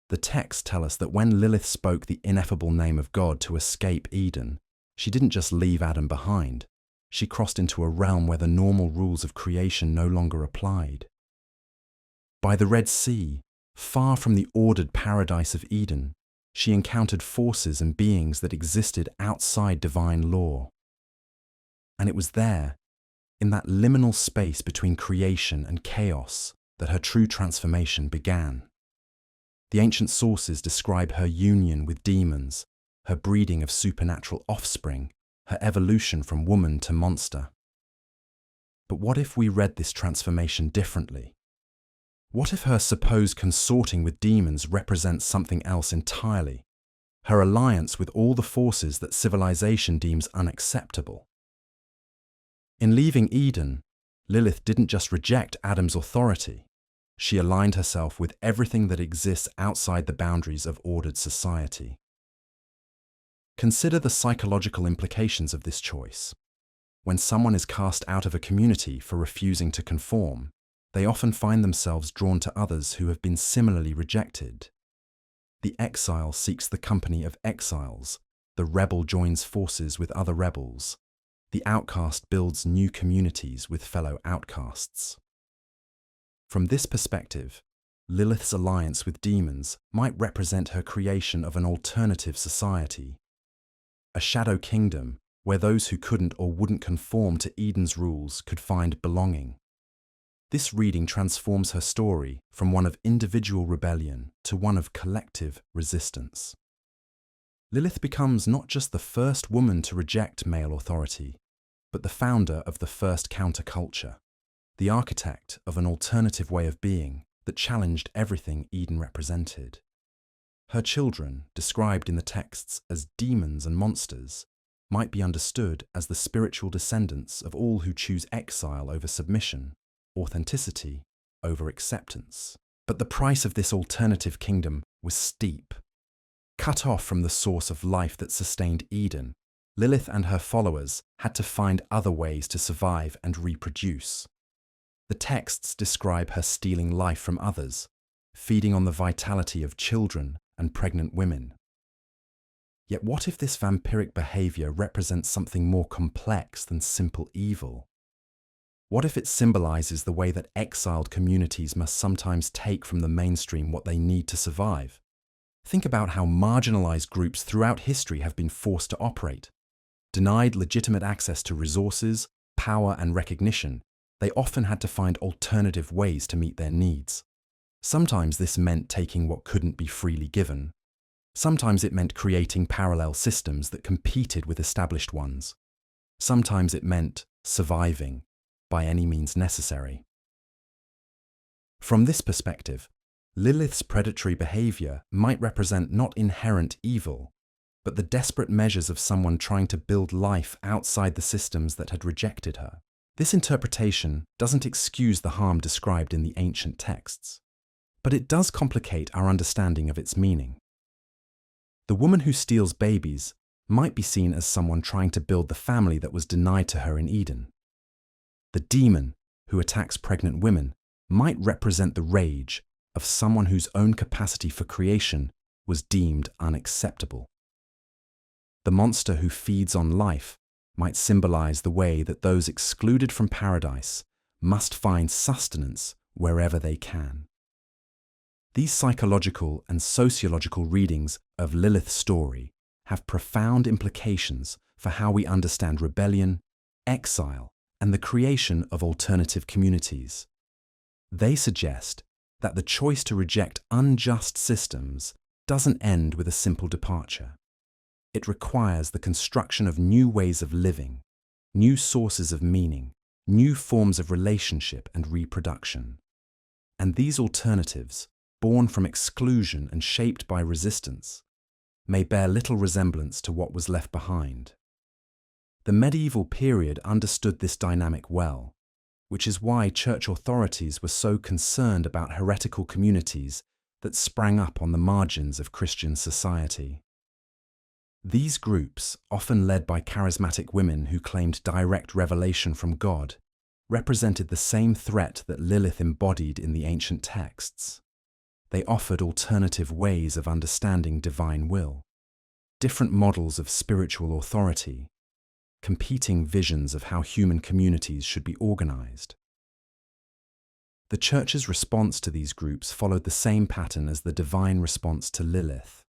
The texts tell us that when Lilith spoke the ineffable name of God to escape Eden, she didn't just leave Adam behind. She crossed into a realm where the normal rules of creation no longer applied. By the Red Sea, far from the ordered paradise of Eden, she encountered forces and beings that existed outside divine law. And it was there, in that liminal space between creation and chaos, that her true transformation began. The ancient sources describe her union with demons, her breeding of supernatural offspring, her evolution from woman to monster. But what if we read this transformation differently? What if her supposed consorting with demons represents something else entirely? Her alliance with all the forces that civilization deems unacceptable? In leaving Eden, Lilith didn't just reject Adam's authority. She aligned herself with everything that exists outside the boundaries of ordered society. Consider the psychological implications of this choice. When someone is cast out of a community for refusing to conform, they often find themselves drawn to others who have been similarly rejected. The exile seeks the company of exiles. The rebel joins forces with other rebels. The outcast builds new communities with fellow outcasts. From this perspective, Lilith's alliance with demons might represent her creation of an alternative society, a shadow kingdom where those who couldn't or wouldn't conform to Eden's rules could find belonging. This reading transforms her story from one of individual rebellion to one of collective resistance. Lilith becomes not just the first woman to reject male authority, but the founder of the first counterculture, the architect of an alternative way of being that challenged everything Eden represented. Her children, described in the texts as demons and monsters, might be understood as the spiritual descendants of all who choose exile over submission, authenticity over acceptance. But the price of this alternative kingdom was steep. Cut off from the source of life that sustained Eden, Lilith and her followers had to find other ways to survive and reproduce. The texts describe her stealing life from others, feeding on the vitality of children and pregnant women. Yet what if this vampiric behavior represents something more complex than simple evil? What if it symbolizes the way that exiled communities must sometimes take from the mainstream what they need to survive? Think about how marginalized groups throughout history have been forced to operate. Denied legitimate access to resources, power, and recognition, they often had to find alternative ways to meet their needs. Sometimes this meant taking what couldn't be freely given. Sometimes it meant creating parallel systems that competed with established ones. Sometimes it meant surviving by any means necessary. From this perspective, Lilith's predatory behavior might represent not inherent evil, but the desperate measures of someone trying to build life outside the systems that had rejected her. This interpretation doesn't excuse the harm described in the ancient texts, but it does complicate our understanding of its meaning. The woman who steals babies might be seen as someone trying to build the family that was denied to her in Eden. The demon who attacks pregnant women might represent the rage of someone whose own capacity for creation was deemed unacceptable. The monster who feeds on life might symbolize the way that those excluded from paradise must find sustenance wherever they can. These psychological and sociological readings of Lilith's story have profound implications for how we understand rebellion, exile, and the creation of alternative communities. They suggest that the choice to reject unjust systems doesn't end with a simple departure. It requires the construction of new ways of living, new sources of meaning, new forms of relationship and reproduction. And these alternatives, born from exclusion and shaped by resistance, may bear little resemblance to what was left behind. The medieval period understood this dynamic well, which is why church authorities were so concerned about heretical communities that sprang up on the margins of Christian society. These groups, often led by charismatic women who claimed direct revelation from God, represented the same threat that Lilith embodied in the ancient texts. They offered alternative ways of understanding divine will, different models of spiritual authority, competing visions of how human communities should be organized. The Church's response to these groups followed the same pattern as the divine response to Lilith.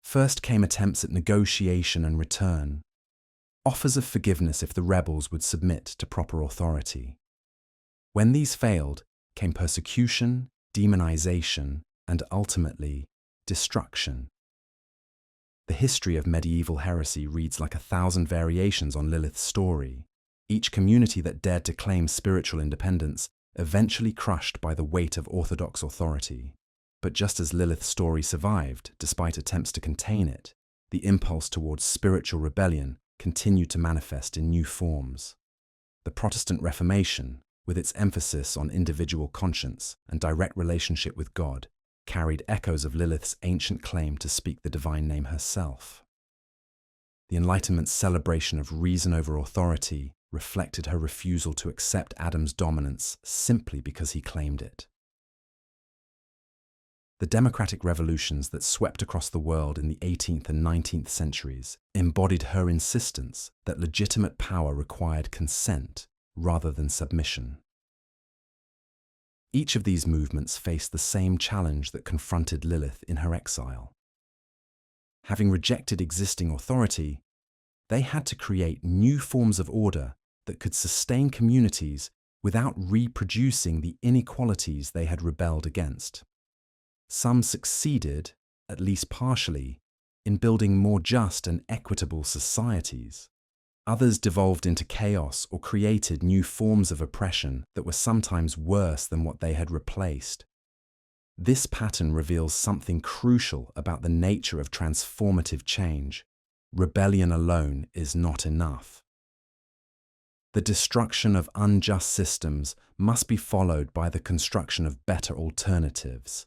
First came attempts at negotiation and return, offers of forgiveness if the rebels would submit to proper authority. When these failed, came persecution, demonization, and ultimately, destruction. The history of medieval heresy reads like 1,000 variations on Lilith's story. Each community that dared to claim spiritual independence eventually crushed by the weight of orthodox authority. But just as Lilith's story survived, despite attempts to contain it, the impulse towards spiritual rebellion continued to manifest in new forms. The Protestant Reformation, with its emphasis on individual conscience and direct relationship with God, carried echoes of Lilith's ancient claim to speak the divine name herself. The Enlightenment's celebration of reason over authority reflected her refusal to accept Adam's dominance simply because he claimed it. The democratic revolutions that swept across the world in the 18th and 19th centuries embodied her insistence that legitimate power required consent rather than submission. Each of these movements faced the same challenge that confronted Lilith in her exile. Having rejected existing authority, they had to create new forms of order that could sustain communities without reproducing the inequalities they had rebelled against. Some succeeded, at least partially, in building more just and equitable societies. Others devolved into chaos or created new forms of oppression that were sometimes worse than what they had replaced. This pattern reveals something crucial about the nature of transformative change. Rebellion alone is not enough. The destruction of unjust systems must be followed by the construction of better alternatives.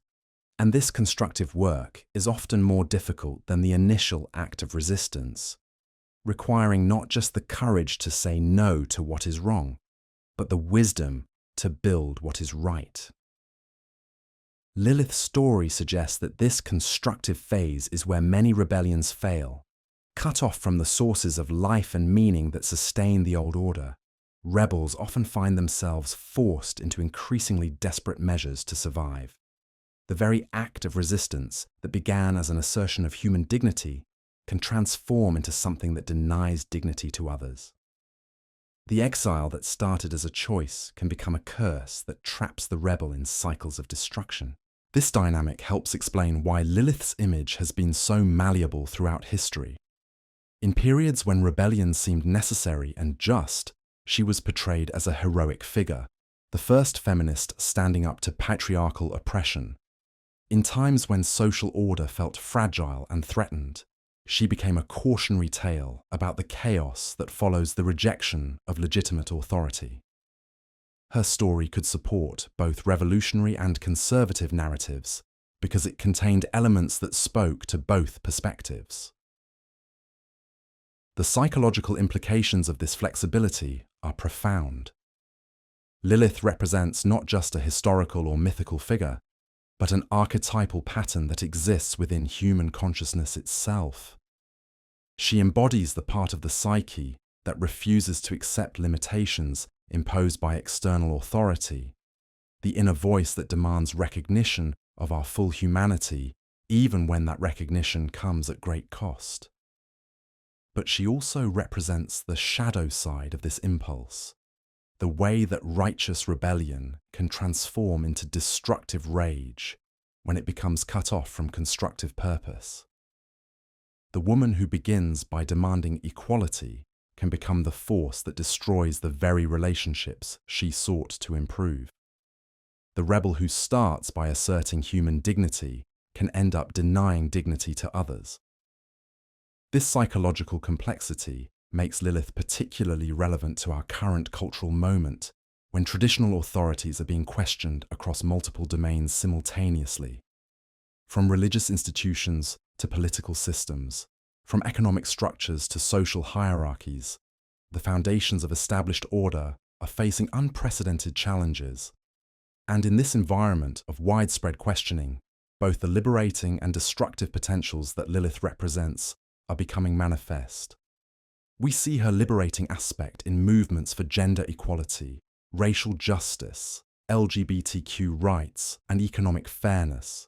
And this constructive work is often more difficult than the initial act of resistance, requiring not just the courage to say no to what is wrong, but the wisdom to build what is right. Lilith's story suggests that this constructive phase is where many rebellions fail. Cut off from the sources of life and meaning that sustain the old order, rebels often find themselves forced into increasingly desperate measures to survive. The very act of resistance that began as an assertion of human dignity can transform into something that denies dignity to others. The exile that started as a choice can become a curse that traps the rebel in cycles of destruction. This dynamic helps explain why Lilith's image has been so malleable throughout history. In periods when rebellion seemed necessary and just, she was portrayed as a heroic figure, the first feminist standing up to patriarchal oppression. In times when social order felt fragile and threatened, she became a cautionary tale about the chaos that follows the rejection of legitimate authority. Her story could support both revolutionary and conservative narratives because it contained elements that spoke to both perspectives. The psychological implications of this flexibility are profound. Lilith represents not just a historical or mythical figure, but an archetypal pattern that exists within human consciousness itself. She embodies the part of the psyche that refuses to accept limitations imposed by external authority, the inner voice that demands recognition of our full humanity, even when that recognition comes at great cost. But she also represents the shadow side of this impulse, the way that righteous rebellion can transform into destructive rage when it becomes cut off from constructive purpose. The woman who begins by demanding equality can become the force that destroys the very relationships she sought to improve. The rebel who starts by asserting human dignity can end up denying dignity to others. This psychological complexity makes Lilith particularly relevant to our current cultural moment, when traditional authorities are being questioned across multiple domains simultaneously. From religious institutions to political systems, from economic structures to social hierarchies, the foundations of established order are facing unprecedented challenges. And in this environment of widespread questioning, both the liberating and destructive potentials that Lilith represents are becoming manifest. We see her liberating aspect in movements for gender equality, racial justice, LGBTQ rights, and economic fairness.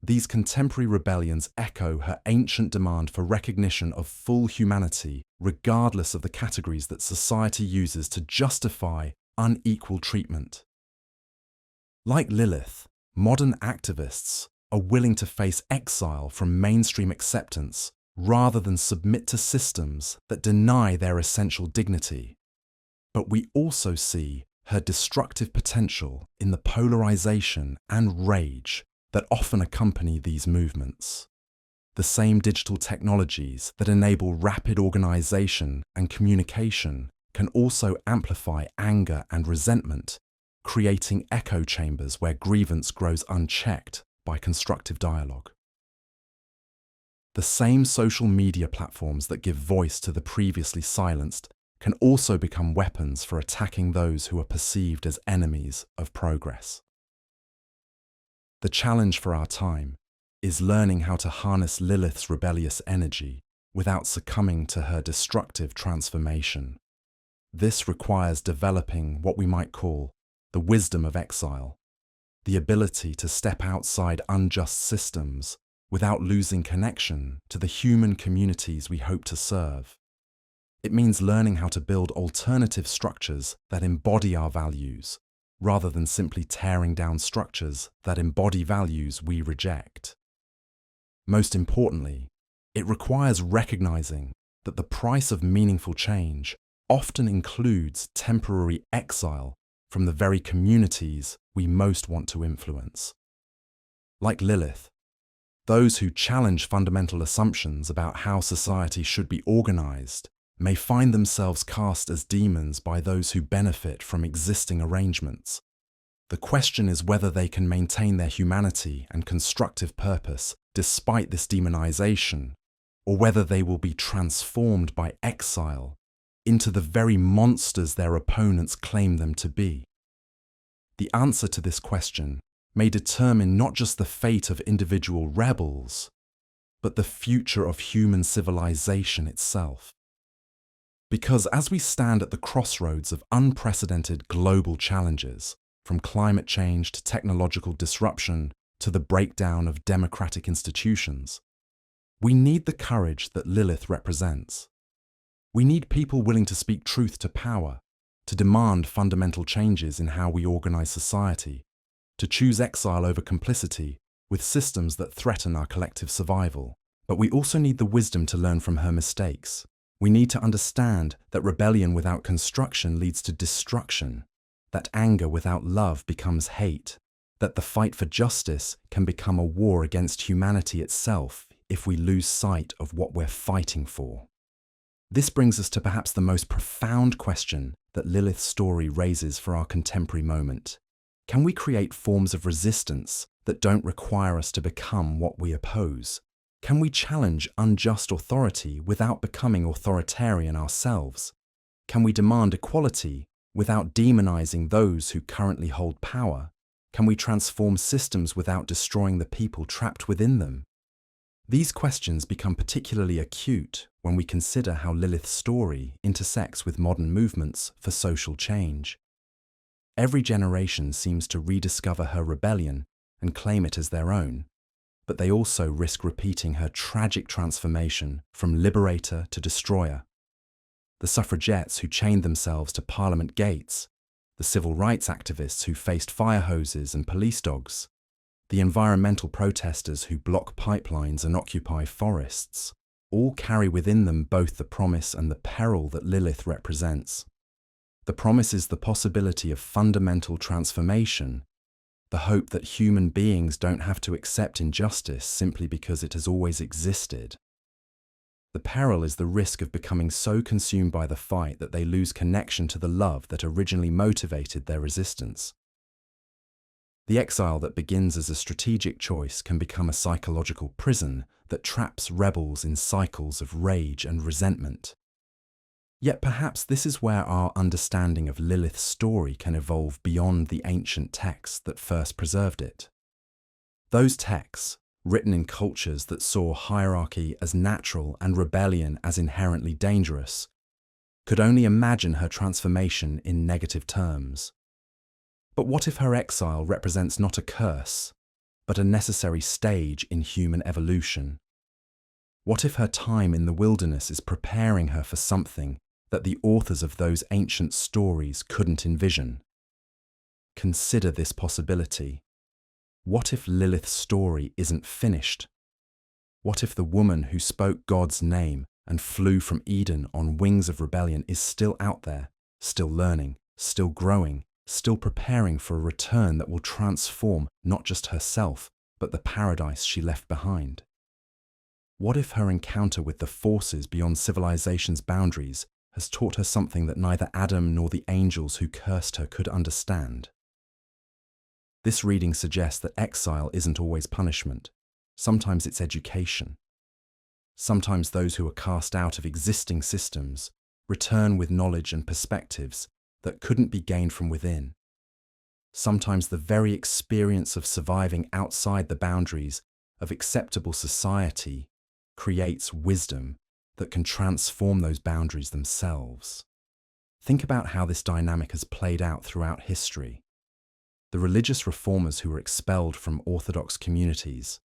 These contemporary rebellions echo her ancient demand for recognition of full humanity, regardless of the categories that society uses to justify unequal treatment. Like Lilith, modern activists are willing to face exile from mainstream acceptance rather than submit to systems that deny their essential dignity. But we also see her destructive potential in the polarization and rage that often accompany these movements. The same digital technologies that enable rapid organization and communication can also amplify anger and resentment, creating echo chambers where grievance grows unchecked by constructive dialogue. The same social media platforms that give voice to the previously silenced can also become weapons for attacking those who are perceived as enemies of progress. The challenge for our time is learning how to harness Lilith's rebellious energy without succumbing to her destructive transformation. This requires developing what we might call the wisdom of exile, the ability to step outside unjust systems without losing connection to the human communities we hope to serve. It means learning how to build alternative structures that embody our values, rather than simply tearing down structures that embody values we reject. Most importantly, it requires recognizing that the price of meaningful change often includes temporary exile from the very communities we most want to influence. Like Lilith, those who challenge fundamental assumptions about how society should be organized may find themselves cast as demons by those who benefit from existing arrangements. The question is whether they can maintain their humanity and constructive purpose despite this demonization, or whether they will be transformed by exile into the very monsters their opponents claim them to be. The answer to this question may determine not just the fate of individual rebels, but the future of human civilization itself. Because as we stand at the crossroads of unprecedented global challenges, from climate change to technological disruption to the breakdown of democratic institutions, we need the courage that Lilith represents. We need people willing to speak truth to power, to demand fundamental changes in how we organize society, to choose exile over complicity with systems that threaten our collective survival. But we also need the wisdom to learn from her mistakes. We need to understand that rebellion without construction leads to destruction, that anger without love becomes hate, that the fight for justice can become a war against humanity itself if we lose sight of what we're fighting for. This brings us to perhaps the most profound question that Lilith's story raises for our contemporary moment. Can we create forms of resistance that don't require us to become what we oppose? Can we challenge unjust authority without becoming authoritarian ourselves? Can we demand equality without demonizing those who currently hold power? Can we transform systems without destroying the people trapped within them? These questions become particularly acute when we consider how Lilith's story intersects with modern movements for social change. Every generation seems to rediscover her rebellion and claim it as their own, but they also risk repeating her tragic transformation from liberator to destroyer. The suffragettes who chained themselves to Parliament gates, the civil rights activists who faced fire hoses and police dogs, the environmental protesters who block pipelines and occupy forests, all carry within them both the promise and the peril that Lilith represents. The promise is the possibility of fundamental transformation, the hope that human beings don't have to accept injustice simply because it has always existed. The peril is the risk of becoming so consumed by the fight that they lose connection to the love that originally motivated their resistance. The exile that begins as a strategic choice can become a psychological prison that traps rebels in cycles of rage and resentment. Yet perhaps this is where our understanding of Lilith's story can evolve beyond the ancient texts that first preserved it. Those texts, written in cultures that saw hierarchy as natural and rebellion as inherently dangerous, could only imagine her transformation in negative terms. But what if her exile represents not a curse, but a necessary stage in human evolution? What if her time in the wilderness is preparing her for something that the authors of those ancient stories couldn't envision? Consider this possibility. What if Lilith's story isn't finished? What if the woman who spoke God's name and flew from Eden on wings of rebellion is still out there, still learning, still growing, still preparing for a return that will transform not just herself, but the paradise she left behind? What if her encounter with the forces beyond civilization's boundaries has taught her something that neither Adam nor the angels who cursed her could understand? This reading suggests that exile isn't always punishment. Sometimes it's education. Sometimes those who are cast out of existing systems return with knowledge and perspectives that couldn't be gained from within. sometimes the very experience of surviving outside the boundaries of acceptable society creates wisdom that can transform those boundaries themselves. Think about how this dynamic has played out throughout history. The religious reformers who were expelled from Orthodox communities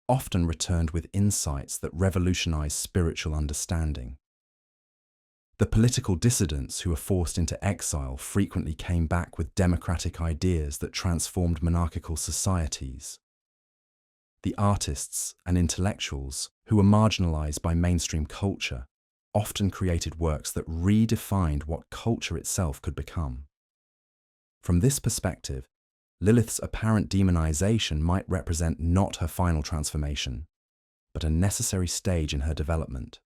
often returned with insights that revolutionized spiritual understanding. The political dissidents who were forced into exile frequently came back with democratic ideas that transformed monarchical societies. The artists and intellectuals who were marginalized by mainstream culture often created works that redefined what culture itself could become. From this perspective, Lilith's apparent demonization might represent not her final transformation, but a necessary stage in her development.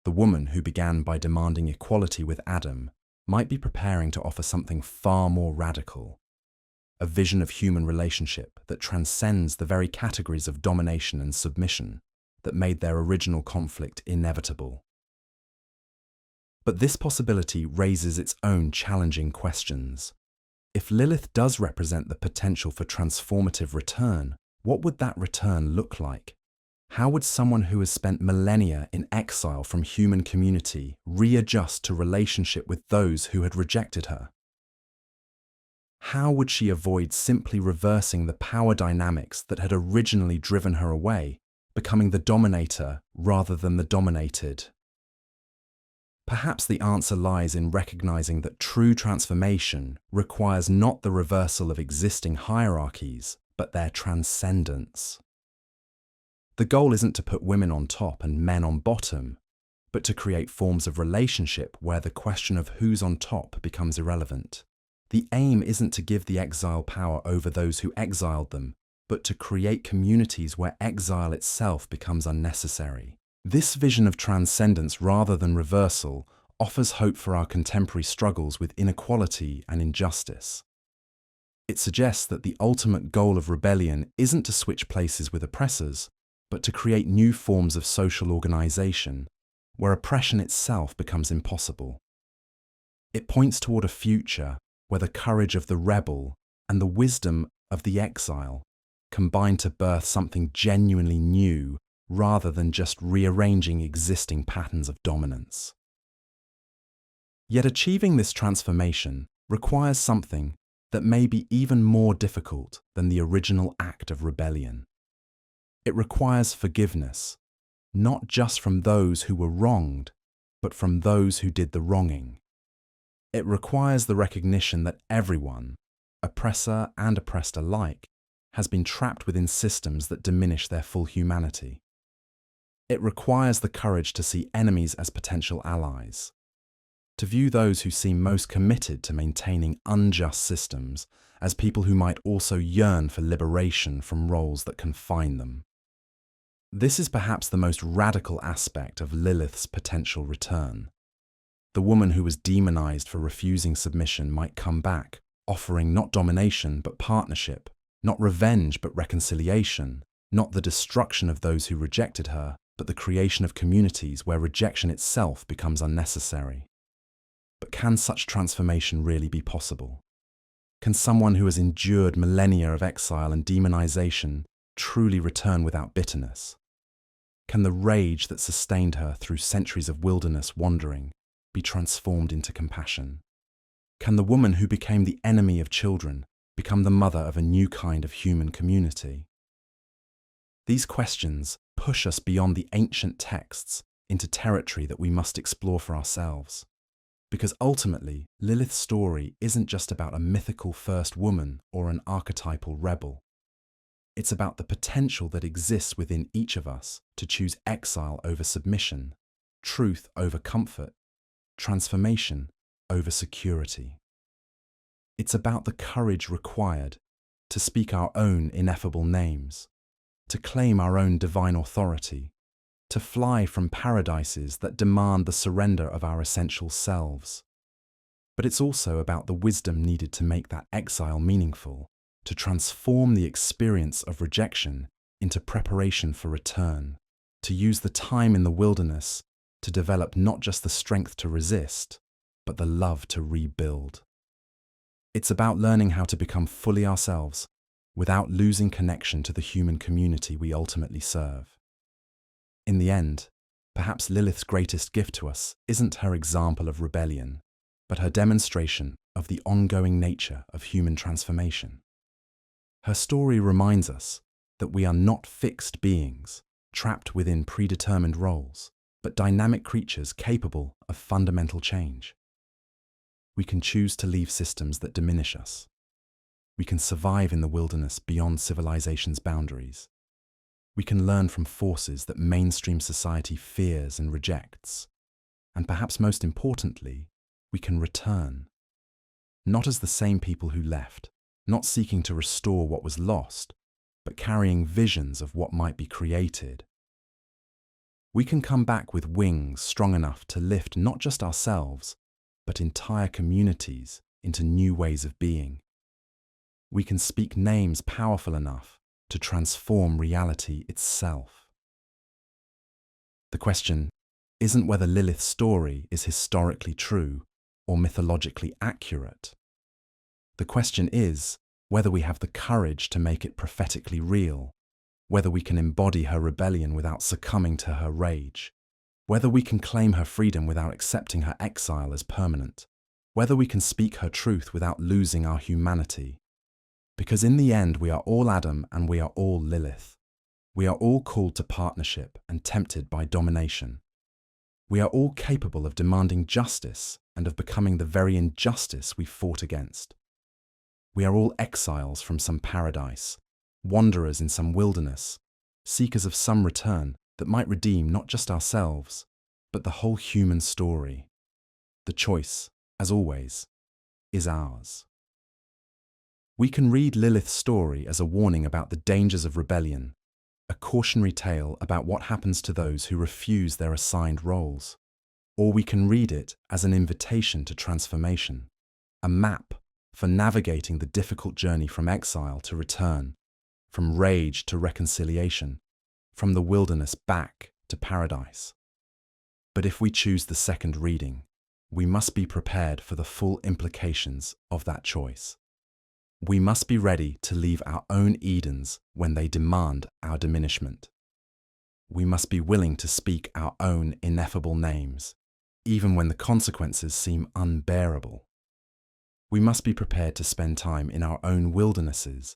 The woman who began by demanding equality with Adam might be preparing to offer something far more radical, a vision of human relationship that transcends the very categories of domination and submission that made their original conflict inevitable. But this possibility raises its own challenging questions. If Lilith does represent the potential for transformative return, what would that return look like? How would someone who has spent millennia in exile from human community readjust to relationship with those who had rejected her? How would she avoid simply reversing the power dynamics that had originally driven her away, becoming the dominator rather than the dominated? Perhaps the answer lies in recognizing that true transformation requires not the reversal of existing hierarchies, but their transcendence. The goal isn't to put women on top and men on bottom, but to create forms of relationship where the question of who's on top becomes irrelevant. The aim isn't to give the exile power over those who exiled them, but to create communities where exile itself becomes unnecessary. This vision of transcendence rather than reversal offers hope for our contemporary struggles with inequality and injustice. It suggests that the ultimate goal of rebellion isn't to switch places with oppressors, but to create new forms of social organization where oppression itself becomes impossible. It points toward a future where the courage of the rebel and the wisdom of the exile combine to birth something genuinely new rather than just rearranging existing patterns of dominance. Yet achieving this transformation requires something that may be even more difficult than the original act of rebellion. It requires forgiveness, not just from those who were wronged, but from those who did the wronging. It requires the recognition that everyone, oppressor and oppressed alike, has been trapped within systems that diminish their full humanity. It requires the courage to see enemies as potential allies, to view those who seem most committed to maintaining unjust systems as people who might also yearn for liberation from roles that confine them. This is perhaps the most radical aspect of Lilith's potential return. The woman who was demonized for refusing submission might come back, offering not domination but partnership, not revenge but reconciliation, not the destruction of those who rejected her, but the creation of communities where rejection itself becomes unnecessary. But can such transformation really be possible? Can someone who has endured millennia of exile and demonization truly return without bitterness? Can the rage that sustained her through centuries of wilderness wandering be transformed into compassion? Can the woman who became the enemy of children become the mother of a new kind of human community? These questions push us beyond the ancient texts into territory that we must explore for ourselves. Because ultimately, Lilith's story isn't just about a mythical first woman or an archetypal rebel. It's about the potential that exists within each of us to choose exile over submission, truth over comfort, transformation over security. It's about the courage required to speak our own ineffable names, to claim our own divine authority, to fly from paradises that demand the surrender of our essential selves. But it's also about the wisdom needed to make that exile meaningful, to transform the experience of rejection into preparation for return, to use the time in the wilderness to develop not just the strength to resist, but the love to rebuild. It's about learning how to become fully ourselves without losing connection to the human community we ultimately serve. In the end, perhaps Lilith's greatest gift to us isn't her example of rebellion, but her demonstration of the ongoing nature of human transformation. Her story reminds us that we are not fixed beings, trapped within predetermined roles, but dynamic creatures capable of fundamental change. We can choose to leave systems that diminish us. We can survive in the wilderness beyond civilization's boundaries. We can learn from forces that mainstream society fears and rejects. And perhaps most importantly, we can return. Not as the same people who left, not seeking to restore what was lost, but carrying visions of what might be created. We can come back with wings strong enough to lift not just ourselves, but entire communities into new ways of being. We can speak names powerful enough to transform reality itself. The question isn't whether Lilith's story is historically true or mythologically accurate. The question is whether we have the courage to make it prophetically real, whether we can embody her rebellion without succumbing to her rage, whether we can claim her freedom without accepting her exile as permanent, whether we can speak her truth without losing our humanity. Because in the end, we are all Adam and we are all Lilith. We are all called to partnership and tempted by domination. We are all capable of demanding justice and of becoming the very injustice we fought against. We are all exiles from some paradise, wanderers in some wilderness, seekers of some return that might redeem not just ourselves, but the whole human story. The choice, as always, is ours. We can read Lilith's story as a warning about the dangers of rebellion, a cautionary tale about what happens to those who refuse their assigned roles. Or we can read it as an invitation to transformation, a map for navigating the difficult journey from exile to return, from rage to reconciliation, from the wilderness back to paradise. But if we choose the second reading, we must be prepared for the full implications of that choice. We must be ready to leave our own Edens when they demand our diminishment. We must be willing to speak our own ineffable names, even when the consequences seem unbearable. We must be prepared to spend time in our own wildernesses,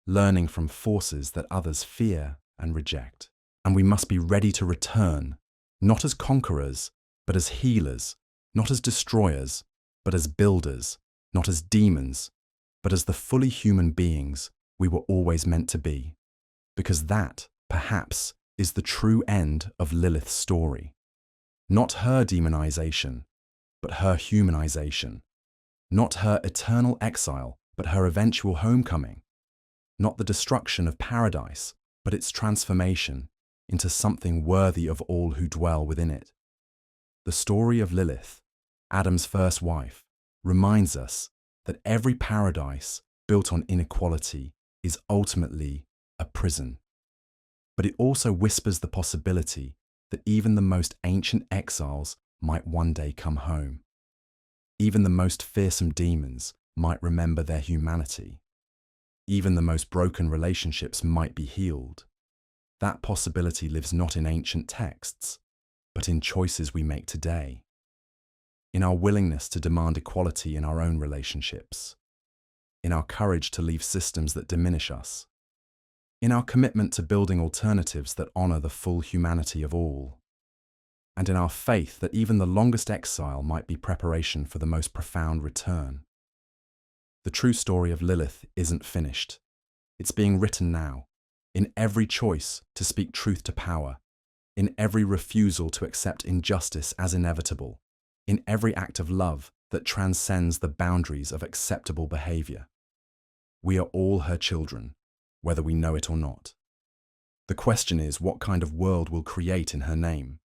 learning from forces that others fear and reject. And we must be ready to return, not as conquerors, but as healers, not as destroyers, but as builders, not as demons, but as the fully human beings we were always meant to be. Because that, perhaps, is the true end of Lilith's story. Not her demonization, but her humanization. Not her eternal exile, but her eventual homecoming. Not the destruction of paradise, but its transformation into something worthy of all who dwell within it. The story of Lilith, Adam's first wife, reminds us that every paradise built on inequality is ultimately a prison. But it also whispers the possibility that even the most ancient exiles might one day come home. Even the most fearsome demons might remember their humanity. Even the most broken relationships might be healed. That possibility lives not in ancient texts, but in choices we make today. In our willingness to demand equality in our own relationships. In our courage to leave systems that diminish us. In our commitment to building alternatives that honor the full humanity of all. And in our faith that even the longest exile might be preparation for the most profound return. The true story of Lilith isn't finished. It's being written now, in every choice to speak truth to power, in every refusal to accept injustice as inevitable, in every act of love that transcends the boundaries of acceptable behavior. We are all her children, whether we know it or not. The question is what kind of world we'll create in her name.